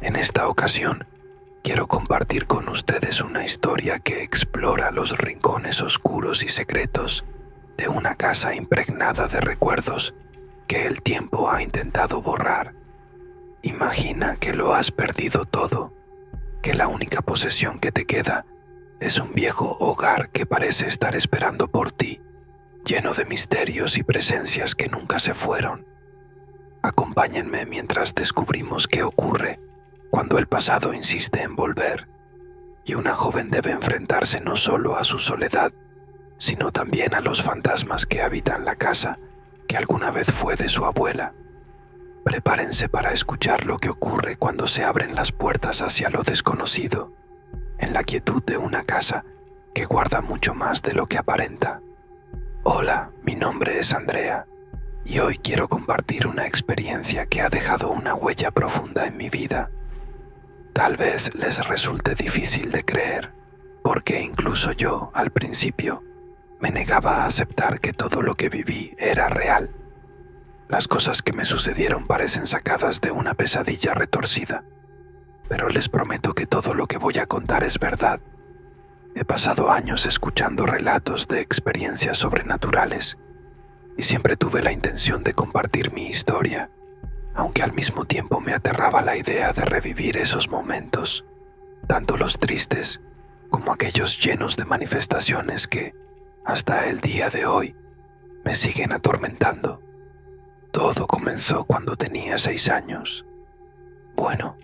En esta ocasión, quiero compartir con ustedes una historia que explora los rincones oscuros y secretos de una casa impregnada de recuerdos que el tiempo ha intentado borrar. Imagina que lo has perdido todo, que la única posesión que te queda es un viejo hogar que parece estar esperando por ti, lleno de misterios y presencias que nunca se fueron. Acompáñenme mientras descubrimos qué ocurre cuando el pasado insiste en volver, y una joven debe enfrentarse no solo a su soledad, sino también a los fantasmas que habitan la casa que alguna vez fue de su abuela. Prepárense para escuchar lo que ocurre cuando se abren las puertas hacia lo desconocido, en la quietud de una casa que guarda mucho más de lo que aparenta. Hola, mi nombre es Andrea, y hoy quiero compartir una experiencia que ha dejado una huella profunda en mi vida. Tal vez les resulte difícil de creer, porque incluso yo, al principio, me negaba a aceptar que todo lo que viví era real. Las cosas que me sucedieron parecen sacadas de una pesadilla retorcida, pero les prometo que todo lo que voy a contar es verdad. He pasado años escuchando relatos de experiencias sobrenaturales y siempre tuve la intención de compartir mi historia, aunque al mismo tiempo me aterraba la idea de revivir esos momentos, tanto los tristes como aquellos llenos de manifestaciones que, hasta el día de hoy, me siguen atormentando. Todo comenzó cuando tenía 6 años. Bueno,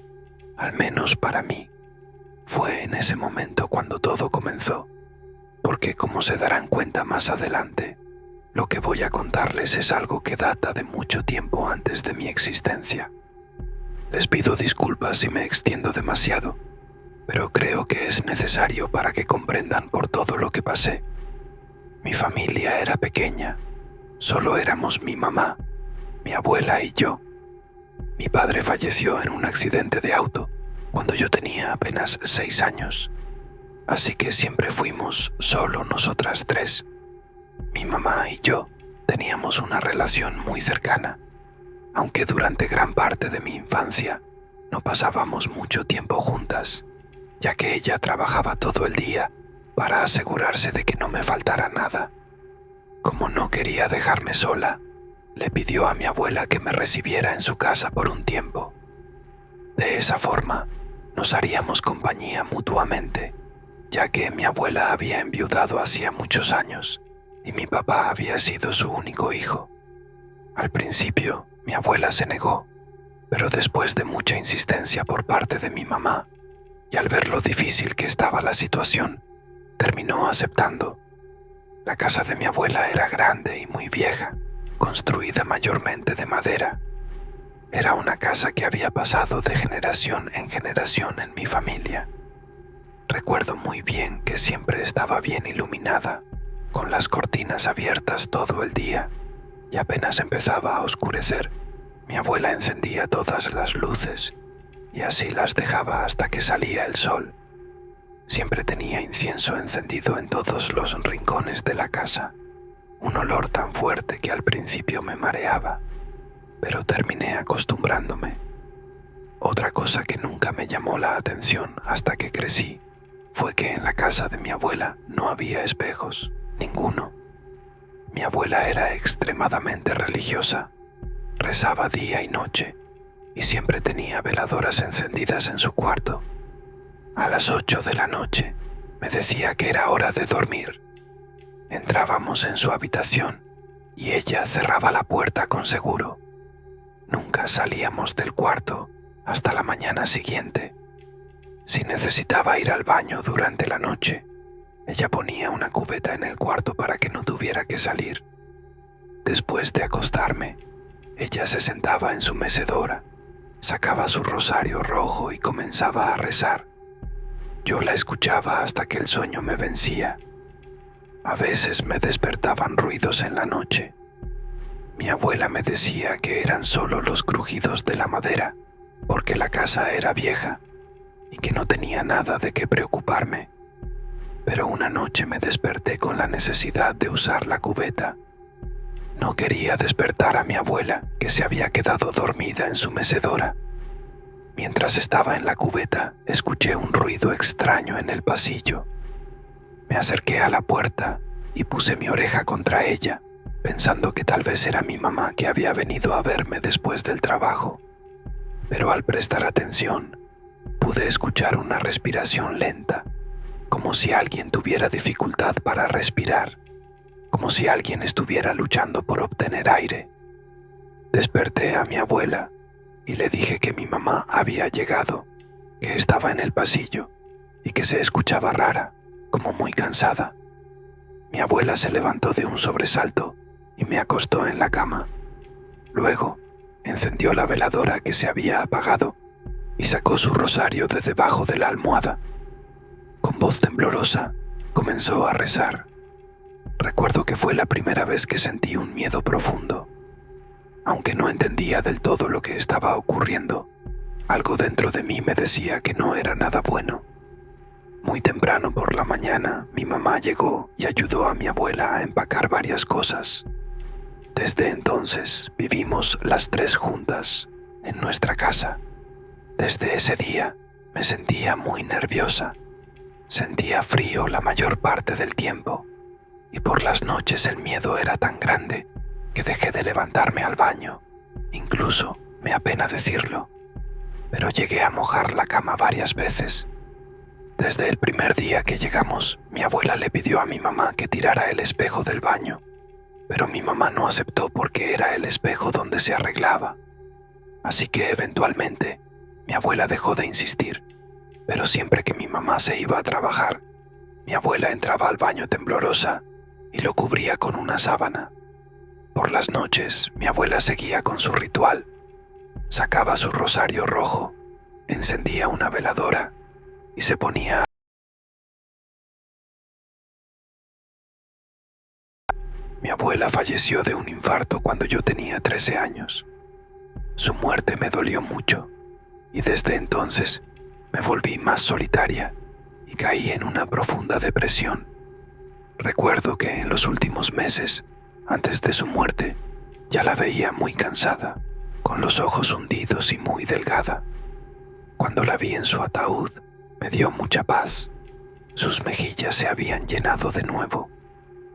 al menos para mí, fue en ese momento cuando todo comenzó, porque como se darán cuenta más adelante, lo que voy a contarles es algo que data de mucho tiempo antes de mi existencia. Les pido disculpas si me extiendo demasiado, pero creo que es necesario para que comprendan por todo lo que pasé. Mi familia era pequeña, solo éramos mi mamá, mi abuela y yo. Mi padre falleció en un accidente de auto cuando yo tenía apenas 6 años, así que siempre fuimos solo nosotras 3. Mi mamá y yo teníamos una relación muy cercana, aunque durante gran parte de mi infancia no pasábamos mucho tiempo juntas, ya que ella trabajaba todo el día para asegurarse de que no me faltara nada. Como no quería dejarme sola, le pidió a mi abuela que me recibiera en su casa por un tiempo. De esa forma, nos haríamos compañía mutuamente, ya que mi abuela había enviudado hacía muchos años y mi papá había sido su único hijo. Al principio, mi abuela se negó, pero después de mucha insistencia por parte de mi mamá, y al ver lo difícil que estaba la situación, terminó aceptando. La casa de mi abuela era grande y muy vieja, construida mayormente de madera. Era una casa que había pasado de generación en generación en mi familia. Recuerdo muy bien que siempre estaba bien iluminada, con las cortinas abiertas todo el día, y apenas empezaba a oscurecer, mi abuela encendía todas las luces, y así las dejaba hasta que salía el sol. Siempre tenía incienso encendido en todos los rincones de la casa, un olor tan fuerte que al principio me mareaba, pero terminé acostumbrándome. Otra cosa que nunca me llamó la atención hasta que crecí fue que en la casa de mi abuela no había espejos, ninguno. Mi abuela era extremadamente religiosa, rezaba día y noche y siempre tenía veladoras encendidas en su cuarto. A las 8 de la noche me decía que era hora de dormir. Entrábamos en su habitación y ella cerraba la puerta con seguro. Nunca salíamos del cuarto hasta la mañana siguiente. Si necesitaba ir al baño durante la noche, ella ponía una cubeta en el cuarto para que no tuviera que salir. Después de acostarme, ella se sentaba en su mecedora, sacaba su rosario rojo y comenzaba a rezar. Yo la escuchaba hasta que el sueño me vencía. A veces me despertaban ruidos en la noche. Mi abuela me decía que eran solo los crujidos de la madera, porque la casa era vieja y que no tenía nada de qué preocuparme. Pero una noche me desperté con la necesidad de usar la cubeta. No quería despertar a mi abuela, que se había quedado dormida en su mecedora. Mientras estaba en la cubeta, escuché un ruido extraño en el pasillo. Me acerqué a la puerta y puse mi oreja contra ella, pensando que tal vez era mi mamá que había venido a verme después del trabajo. Pero al prestar atención, pude escuchar una respiración lenta, como si alguien tuviera dificultad para respirar, como si alguien estuviera luchando por obtener aire. Desperté a mi abuela y le dije que mi mamá había llegado, que estaba en el pasillo y que se escuchaba rara, como muy cansada. Mi abuela se levantó de un sobresalto y me acostó en la cama. Luego, encendió la veladora que se había apagado y sacó su rosario de debajo de la almohada. Con voz temblorosa, comenzó a rezar. Recuerdo que fue la primera vez que sentí un miedo profundo. Aunque no entendía del todo lo que estaba ocurriendo, algo dentro de mí me decía que no era nada bueno. Muy temprano por la mañana, mi mamá llegó y ayudó a mi abuela a empacar varias cosas. Desde entonces vivimos las tres juntas en nuestra casa. Desde ese día me sentía muy nerviosa. Sentía frío la mayor parte del tiempo y por las noches el miedo era tan grande que dejé de levantarme al baño. Incluso me apena decirlo, pero llegué a mojar la cama varias veces. Desde el primer día que llegamos, mi abuela le pidió a mi mamá que tirara el espejo del baño, pero mi mamá no aceptó porque era el espejo donde se arreglaba. Así que eventualmente, mi abuela dejó de insistir, pero siempre que mi mamá se iba a trabajar, mi abuela entraba al baño temblorosa y lo cubría con una sábana. Por las noches, mi abuela seguía con su ritual. Sacaba su rosario rojo, encendía una veladora y se ponía. Mi abuela falleció de un infarto cuando yo tenía 13 años. Su muerte me dolió mucho y desde entonces me volví más solitaria y caí en una profunda depresión. Recuerdo que en los últimos meses, antes de su muerte, ya la veía muy cansada, con los ojos hundidos y muy delgada. Cuando la vi en su ataúd, me dio mucha paz. Sus mejillas se habían llenado de nuevo,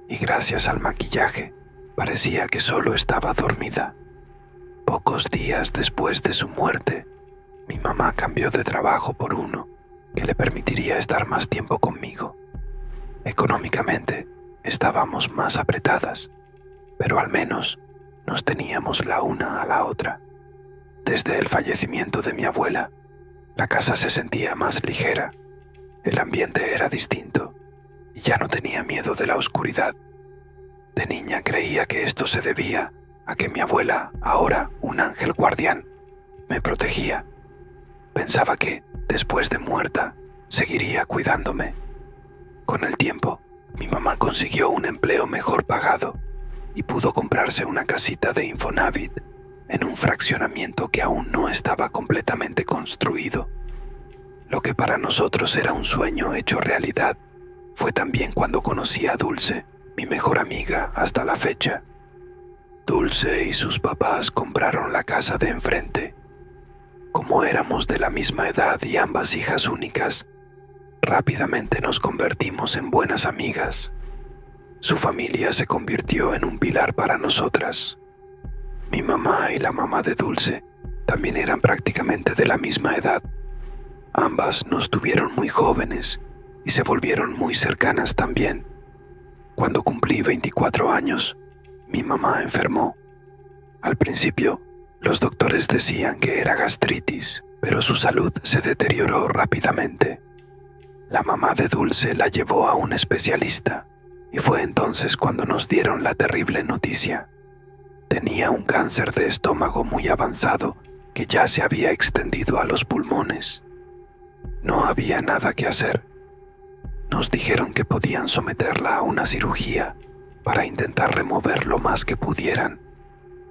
y gracias al maquillaje, parecía que solo estaba dormida. Pocos días después de su muerte, mi mamá cambió de trabajo por uno que le permitiría estar más tiempo conmigo. Económicamente, estábamos más apretadas, pero al menos nos teníamos la una a la otra. Desde el fallecimiento de mi abuela, la casa se sentía más ligera, el ambiente era distinto y ya no tenía miedo de la oscuridad. De niña creía que esto se debía a que mi abuela, ahora un ángel guardián, me protegía. Pensaba que, después de muerta, seguiría cuidándome. Con el tiempo, mi mamá consiguió un empleo mejor pagado y pudo comprarse una casita de Infonavit en un fraccionamiento que aún no estaba completamente construido. Lo que para nosotros era un sueño hecho realidad fue también cuando conocí a Dulce, mi mejor amiga hasta la fecha. Dulce y sus papás compraron la casa de enfrente. Como éramos de la misma edad y ambas hijas únicas, rápidamente nos convertimos en buenas amigas. Su familia se convirtió en un pilar para nosotras. Mi mamá y la mamá de Dulce también eran prácticamente de la misma edad. Ambas nos tuvieron muy jóvenes y se volvieron muy cercanas también. Cuando cumplí 24 años, mi mamá enfermó. Al principio, los doctores decían que era gastritis, pero su salud se deterioró rápidamente. La mamá de Dulce la llevó a un especialista y fue entonces cuando nos dieron la terrible noticia. Tenía un cáncer de estómago muy avanzado que ya se había extendido a los pulmones. No había nada que hacer. Nos dijeron que podían someterla a una cirugía para intentar remover lo más que pudieran,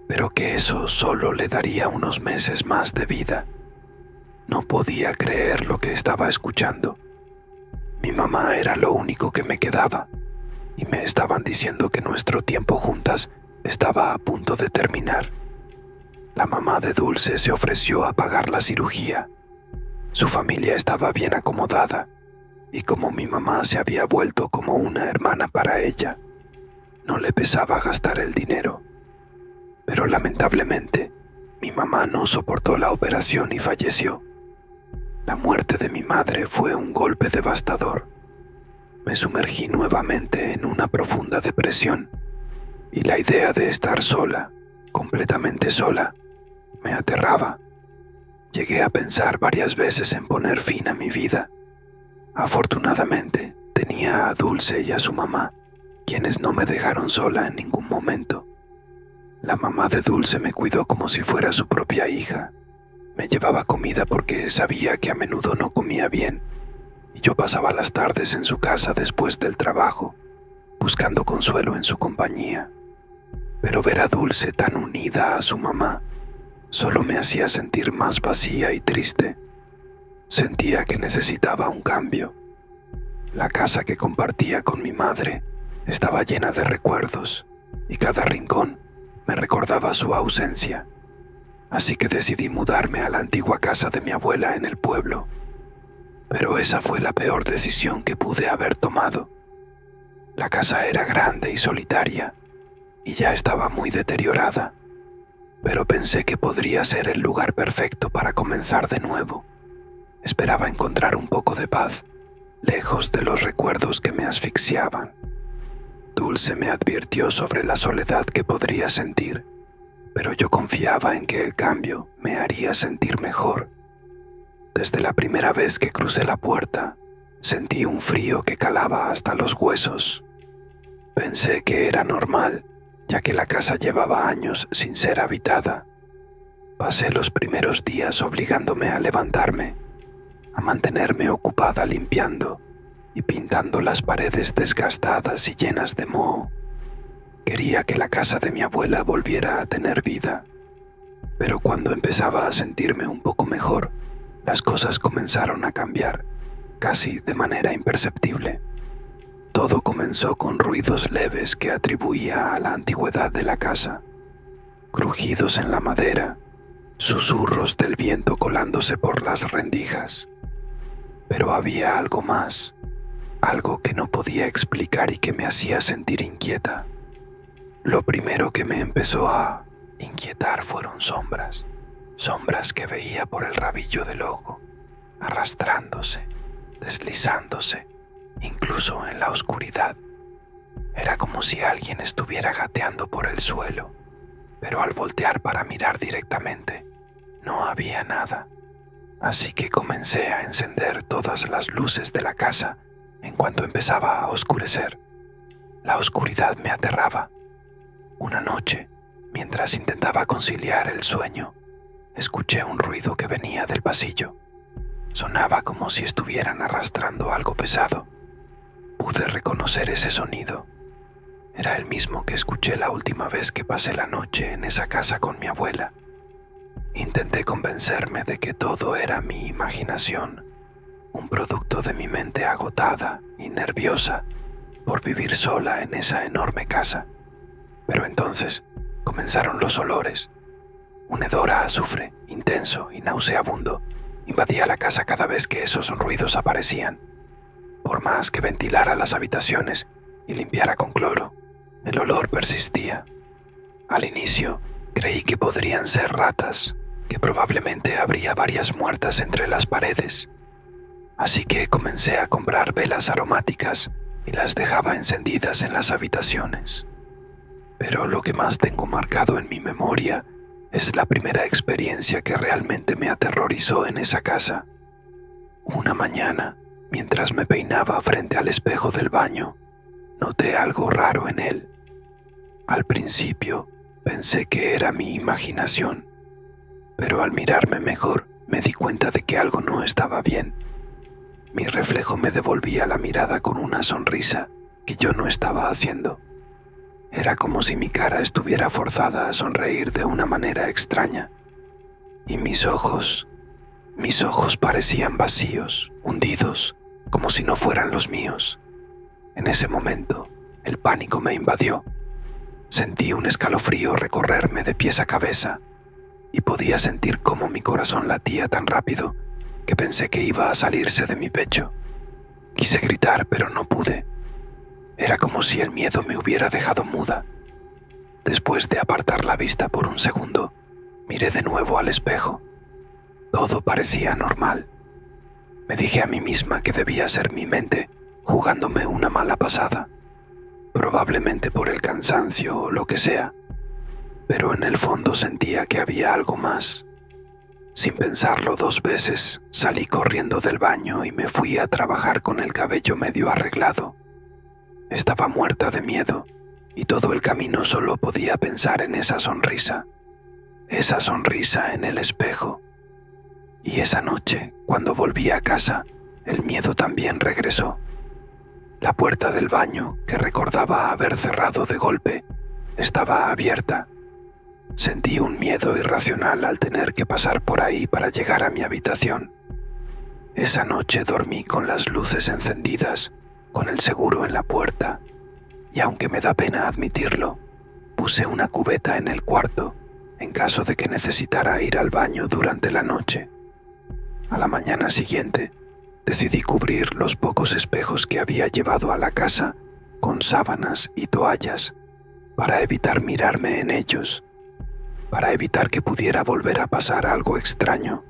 pero que eso solo le daría unos meses más de vida. No podía creer lo que estaba escuchando. Mi mamá era lo único que me quedaba, y me estaban diciendo que nuestro tiempo juntas estaba a punto de terminar. La mamá de Dulce se ofreció a pagar la cirugía Su familia estaba bien acomodada y como mi mamá se había vuelto como una hermana para ella, no le pesaba gastar el dinero. Pero lamentablemente, mi mamá no soportó la operación y falleció. La muerte de mi madre fue un golpe devastador. Me sumergí nuevamente en una profunda depresión y la idea de estar sola, completamente sola, me aterraba. Llegué a pensar varias veces en poner fin a mi vida. Afortunadamente, tenía a Dulce y a su mamá, quienes no me dejaron sola en ningún momento. La mamá de Dulce me cuidó como si fuera su propia hija. Me llevaba comida porque sabía que a menudo no comía bien, y yo pasaba las tardes en su casa después del trabajo, buscando consuelo en su compañía. Pero ver a Dulce tan unida a su mamá solo me hacía sentir más vacía y triste. Sentía que necesitaba un cambio. La casa que compartía con mi madre estaba llena de recuerdos y cada rincón me recordaba su ausencia. Así que decidí mudarme a la antigua casa de mi abuela en el pueblo. Pero esa fue la peor decisión que pude haber tomado. La casa era grande y solitaria y ya estaba muy deteriorada, pero pensé que podría ser el lugar perfecto para comenzar de nuevo. Esperaba encontrar un poco de paz, lejos de los recuerdos que me asfixiaban. Dulce me advirtió sobre la soledad que podría sentir, pero yo confiaba en que el cambio me haría sentir mejor. Desde la primera vez que crucé la puerta, sentí un frío que calaba hasta los huesos. Pensé que era normal, ya que la casa llevaba años sin ser habitada. Pasé los primeros días obligándome a levantarme, a mantenerme ocupada limpiando y pintando las paredes desgastadas y llenas de moho. Quería que la casa de mi abuela volviera a tener vida, pero cuando empezaba a sentirme un poco mejor, las cosas comenzaron a cambiar, casi de manera imperceptible. Todo comenzó con ruidos leves que atribuía a la antigüedad de la casa, crujidos en la madera, susurros del viento colándose por las rendijas. Pero había algo más, algo que no podía explicar y que me hacía sentir inquieta. Lo primero que me empezó a inquietar fueron sombras que veía por el rabillo del ojo, arrastrándose, deslizándose, incluso en la oscuridad. Era como si alguien estuviera gateando por el suelo, pero al voltear para mirar directamente, no había nada. Así que comencé a encender todas las luces de la casa en cuanto empezaba a oscurecer. La oscuridad me aterraba. Una noche, mientras intentaba conciliar el sueño, escuché un ruido que venía del pasillo. Sonaba como si estuvieran arrastrando algo pesado. Pude reconocer ese sonido. Era el mismo que escuché la última vez que pasé la noche en esa casa con mi abuela. Intenté convencerme de que todo era mi imaginación, un producto de mi mente agotada y nerviosa por vivir sola en esa enorme casa. Pero entonces comenzaron los olores. Un hedor a azufre, intenso y nauseabundo, invadía la casa cada vez que esos ruidos aparecían. Por más que ventilara las habitaciones y limpiara con cloro, el olor persistía. Al inicio, creí que podrían ser ratas, que probablemente habría varias muertas entre las paredes. Así que comencé a comprar velas aromáticas y las dejaba encendidas en las habitaciones. Pero lo que más tengo marcado en mi memoria es la primera experiencia que realmente me aterrorizó en esa casa. Una mañana, mientras me peinaba frente al espejo del baño, noté algo raro en él. Al principio, pensé que era mi imaginación, pero al mirarme mejor, me di cuenta de que algo no estaba bien. Mi reflejo me devolvía la mirada con una sonrisa que yo no estaba haciendo. Era como si mi cara estuviera forzada a sonreír de una manera extraña. Y mis ojos parecían vacíos, hundidos, como si no fueran los míos. En ese momento, el pánico me invadió. Sentí un escalofrío recorrerme de pies a cabeza y podía sentir cómo mi corazón latía tan rápido que pensé que iba a salirse de mi pecho. Quise gritar, pero no pude. Era como si el miedo me hubiera dejado muda. Después de apartar la vista por un segundo, miré de nuevo al espejo. Todo parecía normal. Me dije a mí misma que debía ser mi mente jugándome una mala pasada, probablemente por el cansancio o lo que sea, pero en el fondo sentía que había algo más. Sin pensarlo 2 veces, salí corriendo del baño y me fui a trabajar con el cabello medio arreglado. Estaba muerta de miedo y todo el camino solo podía pensar en esa sonrisa en el espejo. Y esa noche, cuando volví a casa, el miedo también regresó. La puerta del baño, que recordaba haber cerrado de golpe, estaba abierta. Sentí un miedo irracional al tener que pasar por ahí para llegar a mi habitación. Esa noche dormí con las luces encendidas, con el seguro en la puerta, y aunque me da pena admitirlo, puse una cubeta en el cuarto en caso de que necesitara ir al baño durante la noche. A la mañana siguiente, decidí cubrir los pocos espejos que había llevado a la casa con sábanas y toallas para evitar mirarme en ellos, para evitar que pudiera volver a pasar algo extraño.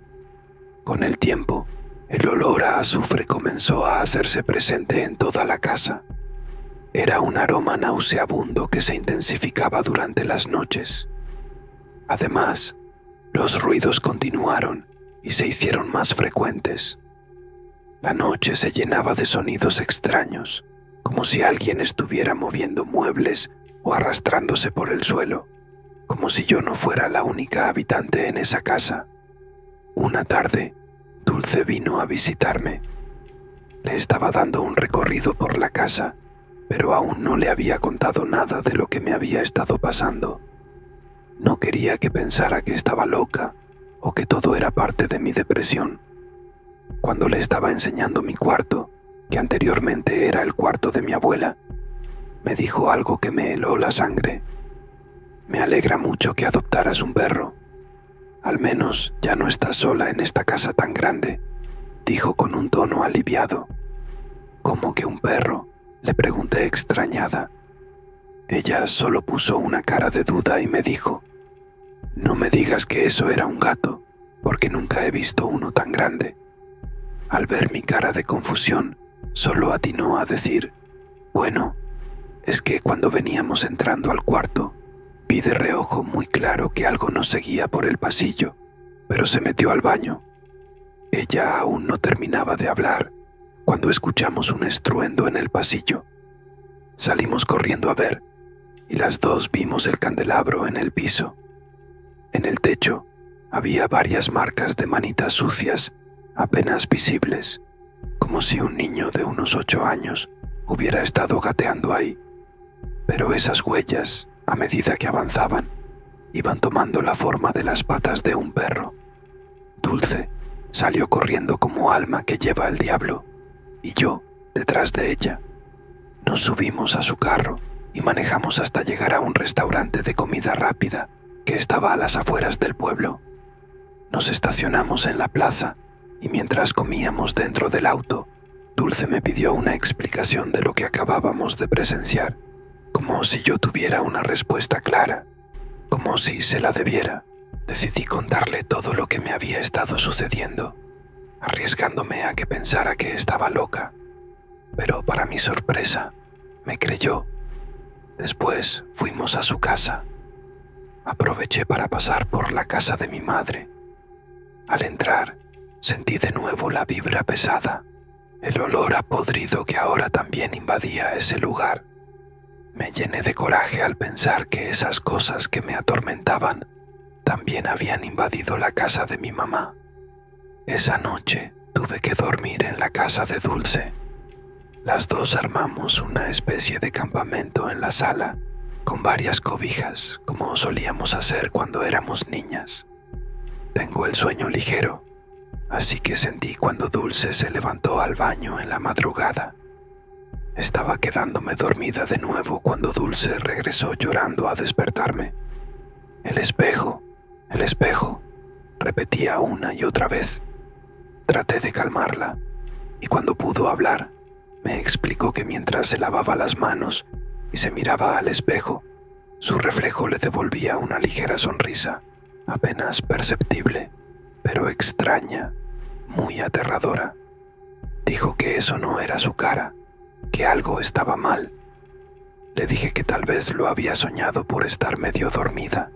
Con el tiempo, el olor a azufre comenzó a hacerse presente en toda la casa. Era un aroma nauseabundo que se intensificaba durante las noches. Además, los ruidos continuaron y se hicieron más frecuentes. La noche se llenaba de sonidos extraños, como si alguien estuviera moviendo muebles o arrastrándose por el suelo, como si yo no fuera la única habitante en esa casa. Una tarde, Dulce vino a visitarme. Le estaba dando un recorrido por la casa, pero aún no le había contado nada de lo que me había estado pasando. No quería que pensara que estaba loca o que todo era parte de mi depresión. Cuando le estaba enseñando mi cuarto, que anteriormente era el cuarto de mi abuela, me dijo algo que me heló la sangre. Me alegra mucho que adoptaras un perro. Al menos ya no estás sola en esta casa tan grande, dijo con un tono aliviado. ¿Cómo que un perro?, le pregunté extrañada. Ella solo puso una cara de duda y me dijo: no me digas que eso era un gato, porque nunca he visto uno tan grande. Al ver mi cara de confusión, solo atinó a decir: bueno, es que cuando veníamos entrando al cuarto, vi de reojo muy claro que algo nos seguía por el pasillo, pero se metió al baño. Ella aún no terminaba de hablar cuando escuchamos un estruendo en el pasillo. Salimos corriendo a ver, y las dos vimos el candelabro en el piso. En el techo había varias marcas de manitas sucias, apenas visibles, como si un niño de unos 8 años hubiera estado gateando ahí. Pero esas huellas, a medida que avanzaban, iban tomando la forma de las patas de un perro. Dulce salió corriendo como alma que lleva el diablo, y yo detrás de ella. Nos subimos a su carro y manejamos hasta llegar a un restaurante de comida rápida que estaba a las afueras del pueblo. Nos estacionamos en la plaza y mientras comíamos dentro del auto, Dulce me pidió una explicación de lo que acabábamos de presenciar, como si yo tuviera una respuesta clara, como si se la debiera. Decidí contarle todo lo que me había estado sucediendo, arriesgándome a que pensara que estaba loca, pero para mi sorpresa, me creyó. Después fuimos a su casa. Aproveché para pasar por la casa de mi madre. Al entrar, sentí de nuevo la vibra pesada, el olor a podrido que ahora también invadía ese lugar. Me llené de coraje al pensar que esas cosas que me atormentaban también habían invadido la casa de mi mamá. Esa noche tuve que dormir en la casa de Dulce. Las dos armamos una especie de campamento en la sala, con varias cobijas, como solíamos hacer cuando éramos niñas. Tengo el sueño ligero, así que sentí cuando Dulce se levantó al baño en la madrugada. Estaba quedándome dormida de nuevo cuando Dulce regresó llorando a despertarme. El espejo, repetía una y otra vez. Traté de calmarla, y cuando pudo hablar, me explicó que mientras se lavaba las manos y se miraba al espejo, su reflejo le devolvía una ligera sonrisa, apenas perceptible, pero extraña, muy aterradora. Dijo que eso no era su cara, que algo estaba mal. Le dije que tal vez lo había soñado por estar medio dormida,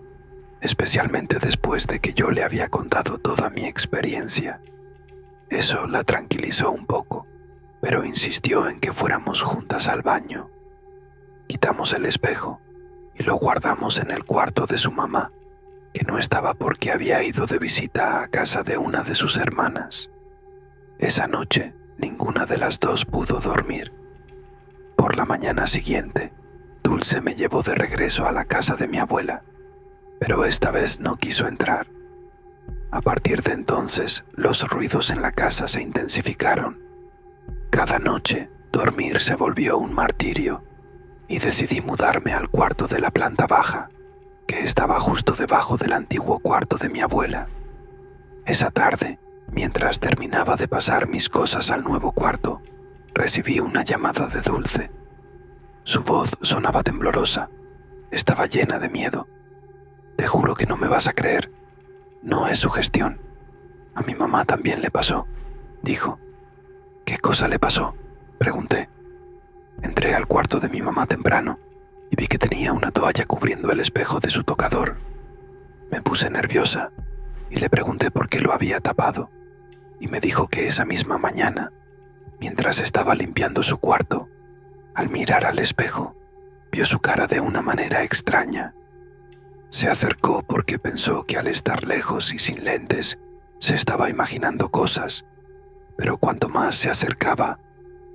especialmente después de que yo le había contado toda mi experiencia. Eso la tranquilizó un poco, pero insistió en que fuéramos juntas al baño. Quitamos el espejo y lo guardamos en el cuarto de su mamá, que no estaba porque había ido de visita a casa de una de sus hermanas. Esa noche, ninguna de las dos pudo dormir. Por la mañana siguiente, Dulce me llevó de regreso a la casa de mi abuela, pero esta vez no quiso entrar. A partir de entonces, los ruidos en la casa se intensificaron. Cada noche, dormir se volvió un martirio, y decidí mudarme al cuarto de la planta baja, que estaba justo debajo del antiguo cuarto de mi abuela. Esa tarde, mientras terminaba de pasar mis cosas al nuevo cuarto, recibí una llamada de Dulce. Su voz sonaba temblorosa. Estaba llena de miedo. «Te juro que no me vas a creer. No es sugestión. A mi mamá también le pasó», dijo. «¿Qué cosa le pasó?», pregunté. Entré al cuarto de mi mamá temprano y vi que tenía una toalla cubriendo el espejo de su tocador. Me puse nerviosa y le pregunté por qué lo había tapado, y me dijo que esa misma mañana, mientras estaba limpiando su cuarto, al mirar al espejo, vio su cara de una manera extraña. Se acercó porque pensó que al estar lejos y sin lentes, se estaba imaginando cosas, pero cuanto más se acercaba,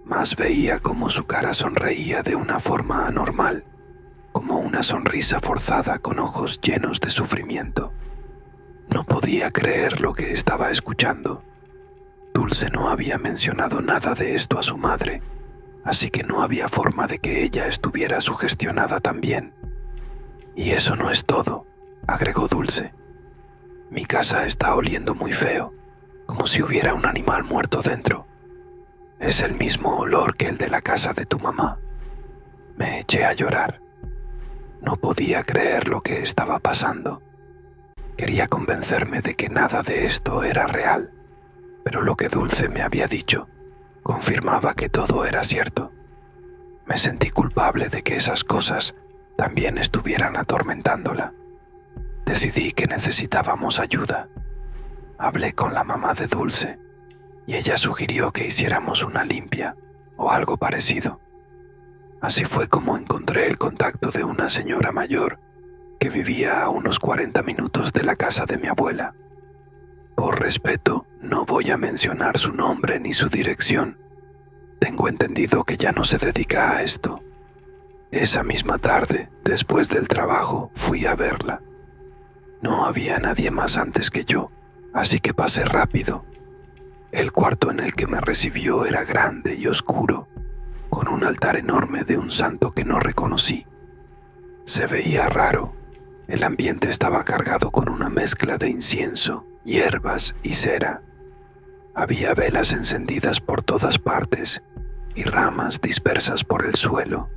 más veía cómo su cara sonreía de una forma anormal, como una sonrisa forzada con ojos llenos de sufrimiento. No podía creer lo que estaba escuchando. Dulce no había mencionado nada de esto a su madre, así que no había forma de que ella estuviera sugestionada también. «Y eso no es todo», agregó Dulce. «Mi casa está oliendo muy feo, como si hubiera un animal muerto dentro. Es el mismo olor que el de la casa de tu mamá». Me eché a llorar. No podía creer lo que estaba pasando. Quería convencerme de que nada de esto era real, pero lo que Dulce me había dicho confirmaba que todo era cierto. Me sentí culpable de que esas cosas también estuvieran atormentándola. Decidí que necesitábamos ayuda. Hablé con la mamá de Dulce y ella sugirió que hiciéramos una limpia o algo parecido. Así fue como encontré el contacto de una señora mayor que vivía a unos 40 minutos de la casa de mi abuela. Por respeto, no voy a mencionar su nombre ni su dirección. Tengo entendido que ya no se dedica a esto. Esa misma tarde, después del trabajo, fui a verla. No había nadie más antes que yo, así que pasé rápido. El cuarto en el que me recibió era grande y oscuro, con un altar enorme de un santo que no reconocí. Se veía raro. El ambiente estaba cargado con una mezcla de incienso, hierbas y cera. Había velas encendidas por todas partes y ramas dispersas por el suelo.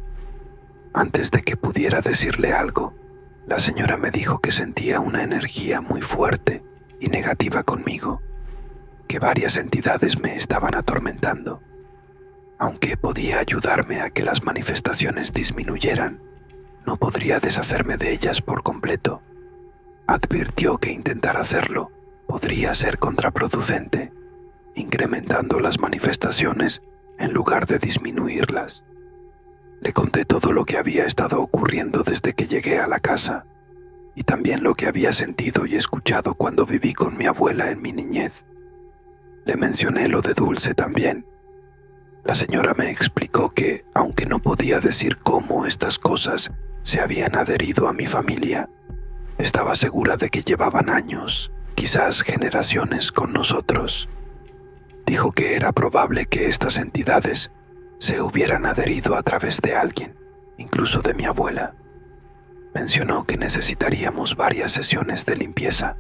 Antes de que pudiera decirle algo, la señora me dijo que sentía una energía muy fuerte y negativa conmigo, que varias entidades me estaban atormentando. Aunque podía ayudarme a que las manifestaciones disminuyeran, no podría deshacerme de ellas por completo. Advirtió que intentar hacerlo podría ser contraproducente, incrementando las manifestaciones en lugar de disminuirlas. Le conté todo lo que había estado ocurriendo desde que llegué a la casa, y también lo que había sentido y escuchado cuando viví con mi abuela en mi niñez. Le mencioné lo de Dulce también. La señora me explicó que, aunque no podía decir cómo estas cosas se habían adherido a mi familia, estaba segura de que llevaban años, quizás generaciones con nosotros. Dijo que era probable que estas entidades se hubieran adherido a través de alguien, incluso de mi abuela. Mencionó que necesitaríamos varias sesiones de limpieza,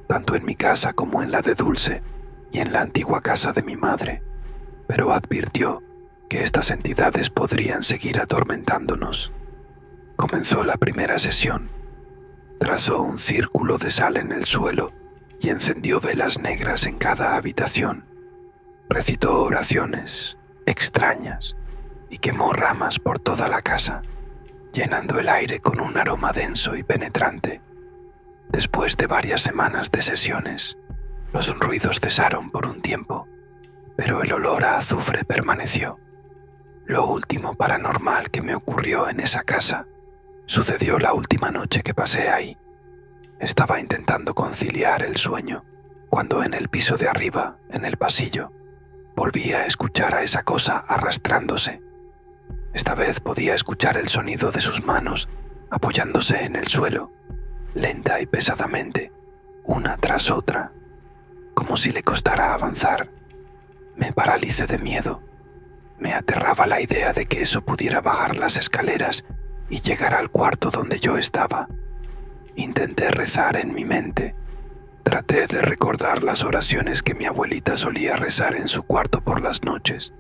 tanto en mi casa como en la de Dulce, y en la antigua casa de mi madre, pero advirtió que estas entidades podrían seguir atormentándonos. Comenzó la primera sesión. Trazó un círculo de sal en el suelo y encendió velas negras en cada habitación. Recitó oraciones extrañas y quemó ramas por toda la casa, llenando el aire con un aroma denso y penetrante. Después de varias semanas de sesiones, los ruidos cesaron por un tiempo, pero el olor a azufre permaneció. Lo último paranormal que me ocurrió en esa casa sucedió la última noche que pasé ahí. Estaba intentando conciliar el sueño cuando en el piso de arriba, en el pasillo, volví a escuchar a esa cosa arrastrándose. Esta vez podía escuchar el sonido de sus manos apoyándose en el suelo, lenta y pesadamente, una tras otra, como si le costara avanzar. Me paralicé de miedo. Me aterraba la idea de que eso pudiera bajar las escaleras y llegar al cuarto donde yo estaba. Intenté rezar en mi mente. Traté de recordar las oraciones que mi abuelita solía rezar en su cuarto por las noches,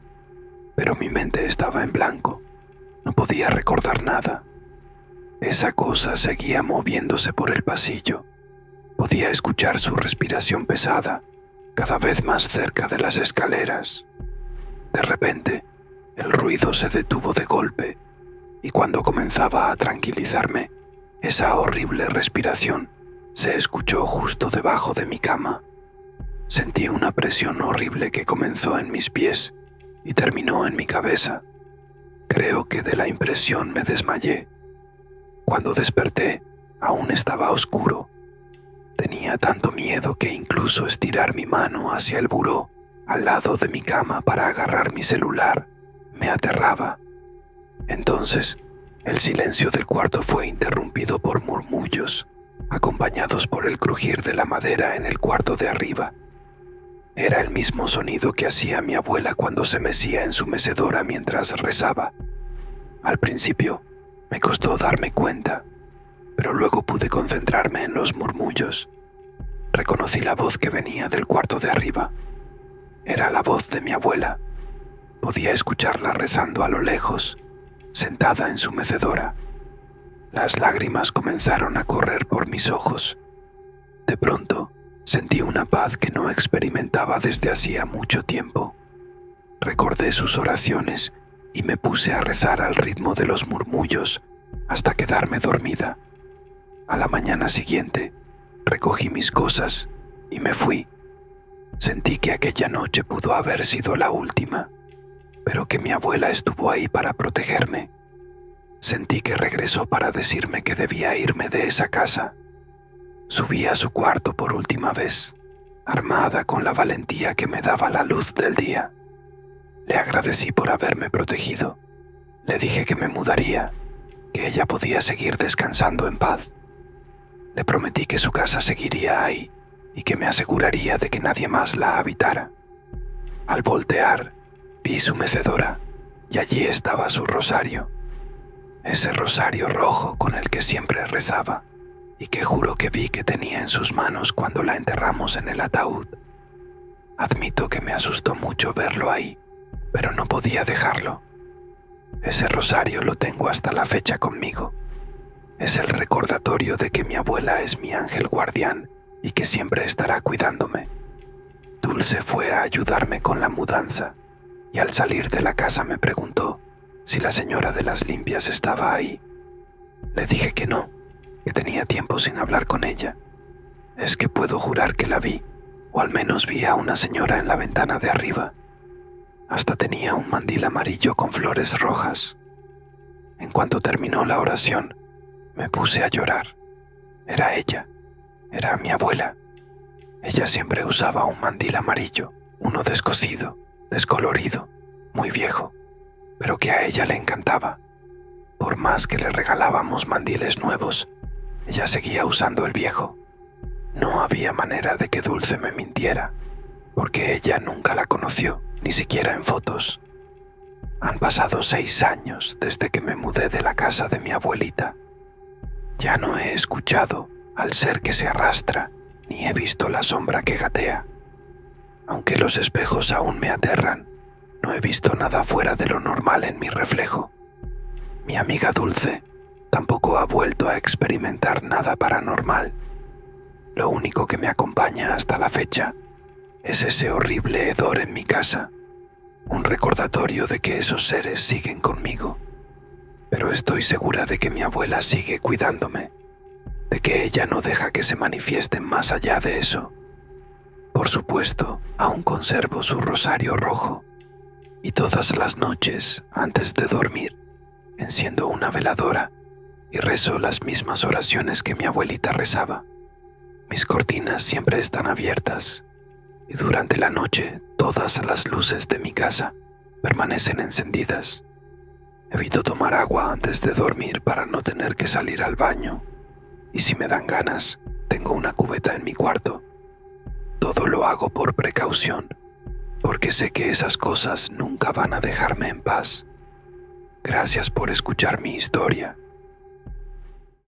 pero mi mente estaba en blanco. No podía recordar nada. Esa cosa seguía moviéndose por el pasillo. Podía escuchar su respiración pesada, cada vez más cerca de las escaleras. De repente, el ruido se detuvo de golpe, y cuando comenzaba a tranquilizarme, esa horrible respiración se escuchó justo debajo de mi cama. Sentí una presión horrible que comenzó en mis pies y terminó en mi cabeza. Creo que de la impresión me desmayé. Cuando desperté, aún estaba oscuro. Tenía tanto miedo que incluso estirar mi mano hacia el buró al lado de mi cama para agarrar mi celular me aterraba. Entonces, el silencio del cuarto fue interrumpido por murmullos, acompañados por el crujir de la madera en el cuarto de arriba. Era el mismo sonido que hacía mi abuela cuando se mecía en su mecedora mientras rezaba. Al principio, me costó darme cuenta, pero luego pude concentrarme en los murmullos. Reconocí la voz que venía del cuarto de arriba. Era la voz de mi abuela. Podía escucharla rezando a lo lejos, sentada en su mecedora. Las lágrimas comenzaron a correr por mis ojos. De pronto, sentí una paz que no experimentaba desde hacía mucho tiempo. Recordé sus oraciones y me puse a rezar al ritmo de los murmullos hasta quedarme dormida. A la mañana siguiente, recogí mis cosas y me fui. Sentí que aquella noche pudo haber sido la última, pero que mi abuela estuvo ahí para protegerme. Sentí que regresó para decirme que debía irme de esa casa. Subí a su cuarto por última vez, armada con la valentía que me daba la luz del día. Le agradecí por haberme protegido. Le dije que me mudaría, que ella podía seguir descansando en paz. Le prometí que su casa seguiría ahí y que me aseguraría de que nadie más la habitara. Al voltear, vi su mecedora y allí estaba su rosario. Ese rosario rojo con el que siempre rezaba y que juro que vi que tenía en sus manos cuando la enterramos en el ataúd. Admito que me asustó mucho verlo ahí, pero no podía dejarlo. Ese rosario lo tengo hasta la fecha conmigo. Es el recordatorio de que mi abuela es mi ángel guardián y que siempre estará cuidándome. Dulce fue a ayudarme con la mudanza y al salir de la casa me preguntó si la señora de las limpias estaba ahí. Le dije que no, que tenía tiempo sin hablar con ella. Es que puedo jurar que la vi, o al menos vi a una señora en la ventana de arriba. Hasta tenía un mandil amarillo con flores rojas. En cuanto terminó la oración, me puse a llorar. Era ella, era mi abuela. Ella siempre usaba un mandil amarillo, uno descosido, descolorido, muy viejo, pero que a ella le encantaba. Por más que le regalábamos mandiles nuevos, ella seguía usando el viejo. No había manera de que Dulce me mintiera, porque ella nunca la conoció, ni siquiera en fotos. Han pasado 6 años desde que me mudé de la casa de mi abuelita. Ya no he escuchado al ser que se arrastra, ni he visto la sombra que gatea. Aunque los espejos aún me aterran, no he visto nada fuera de lo normal en mi reflejo. Mi amiga Dulce tampoco ha vuelto a experimentar nada paranormal. Lo único que me acompaña hasta la fecha es ese horrible hedor en mi casa, un recordatorio de que esos seres siguen conmigo. Pero estoy segura de que mi abuela sigue cuidándome, de que ella no deja que se manifiesten más allá de eso. Por supuesto, aún conservo su rosario rojo, y todas las noches, antes de dormir, enciendo una veladora y rezo las mismas oraciones que mi abuelita rezaba. Mis cortinas siempre están abiertas, y durante la noche todas las luces de mi casa permanecen encendidas. Evito tomar agua antes de dormir para no tener que salir al baño, y si me dan ganas, tengo una cubeta en mi cuarto. Todo lo hago por precaución, porque sé que esas cosas nunca van a dejarme en paz. Gracias por escuchar mi historia.